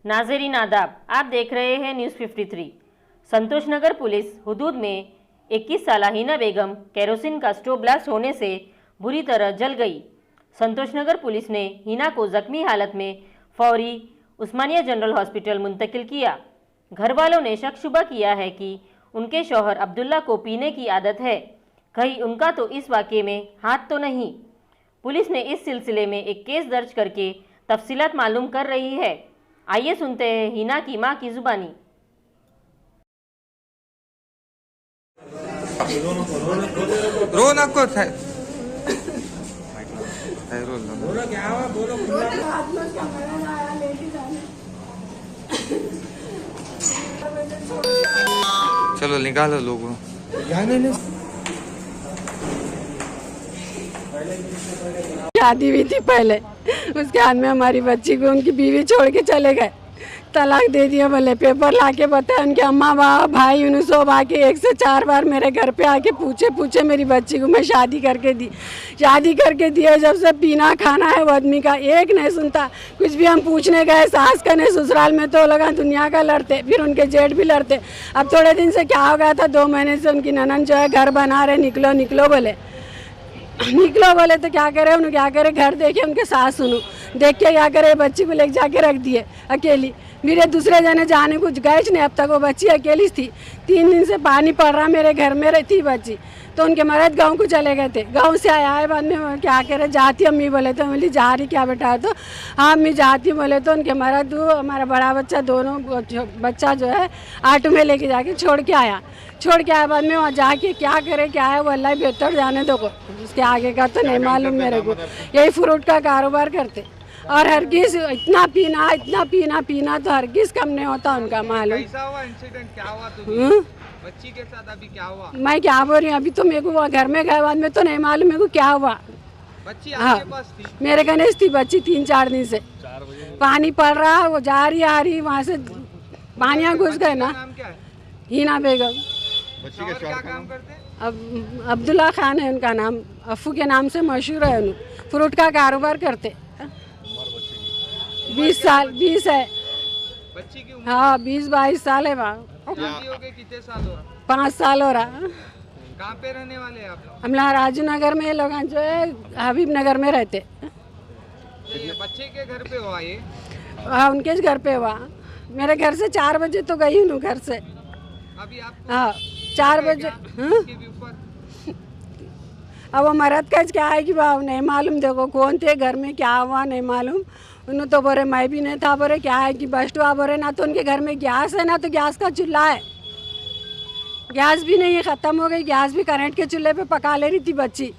नाज़रीन आदाब, आप देख रहे हैं न्यूज़ 53। संतोषनगर पुलिस हुदूद में 21 साला हिना बेगम केरोसिन का स्टोव ब्लास्ट होने से बुरी तरह जल गई। संतोषनगर पुलिस ने हिना को जख्मी हालत में फौरी उस्मानिया जनरल हॉस्पिटल मुंतकिल किया। घर वालों ने शक शुबा किया है कि उनके शौहर अब्दुल्ला को पीने की आदत है, कहीं उनका तो इस वाक़े में हाथ तो नहीं। पुलिस ने इस सिलसिले में एक केस दर्ज करके तफसीलात मालूम कर रही है। आइए सुनते हैं हिना की मां की जुबानी। रोना को था चलो निकालो लोगों। शादी हुई थी पहले, उसके हाथ में हमारी बच्ची को उनकी बीवी छोड़ के चले गए, तलाक दे दिया। बोले पेपर लाके बताया उनके अम्मा बाबा भाई उन्हें सब आके 1 से 4 बार मेरे घर पे आके पूछे मेरी बच्ची को मैं शादी करके दिए। जब से पीना खाना है वो आदमी का एक नहीं सुनता। कुछ भी हम पूछने गए सास का नहीं, ससुराल में तो लगा दुनिया का लड़ते, फिर उनके जेठ भी लड़ते। अब थोड़े दिन से क्या हो गया था, 2 महीने से उनकी ननन जो है घर बना रहे, निकलो बोले तो क्या करे, उन्हें क्या करे, घर देखे उनके सास सुनो देख के क्या करे, बच्ची को लेके जाके रख दिए अकेली। मेरे दूसरे जने जाने कुछ गए नहीं, अब तक वो बच्ची अकेली थी। 3 दिन से पानी पड़ रहा, मेरे घर में रहती बच्ची। तो उनके मर्द गांव को चले गए थे, गांव से आया है बाद में क्या करे, जाती अम्मी बोले तो बोली जा रही क्या बेटा, तो हाँ अम्मी जाती बोले तो उनके मर्द हमारा बड़ा बच्चा दोनों बच्चा जो है ऑटो में लेके जाके छोड़ के आया बाद में वहाँ जाके क्या करे क्या है वो अल्लाह बेहतर जाने दो, उसके आगे का तो नहीं मालूम मेरे को। यही फ्रूट का कारोबार करते और हरगिज इतना पीना तो हरगिज कम नहीं होता उनका मालूम। कैसा हुआ इंसिडेंट, क्या हुआ बच्ची के साथ, अभी क्या हुआ? मैं क्या बोल रही हूँ, अभी तो मेरे को घर में गए बाद में तो नहीं मालूम मेरे को क्या हुआ। बच्ची आपके पास थी? मेरे गणेश थी बच्ची, 3-4 दिन से पानी पड़ रहा, वो जा रही आ रही, वहाँ से पानियाँ घुस गए ना। हिना बेगम। बच्ची का क्या काम करते? अब अब्दुल्ला खान है उनका नाम, अफू के नाम से मशहूर है। उन्हें फ्रूट का कारोबार करते। 20 है बच्ची की उम्र? हाँ 20-22 साल है। वहाँ कितने साल हो रहा? 5 साल हो रहा। कहाँ पे रहने वाले हैं आप लोग? हम लोग राजू नगर में, लोग जो है हबीब नगर में रहते। बच्चे के घर पे हुआ ये? हाँ उनके घर पे हुआ। मेरे घर से 4 बजे तो गई हूँ घर से। अभी आप? हाँ 4 बजे। अब वो मरद का क्या है कि वाह नहीं मालूम, देखो कौन थे घर में क्या हुआ नहीं मालूम। उन्होंने तो बोले मैं भी नहीं था, बोले क्या है कि बस्ट हुआ, बोले ना तो उनके घर में गैस है ना तो गैस का चूल्हा है, गैस भी नहीं है, ख़त्म हो गई गैस भी। करंट के चूल्हे पे पका ले रही थी बच्ची।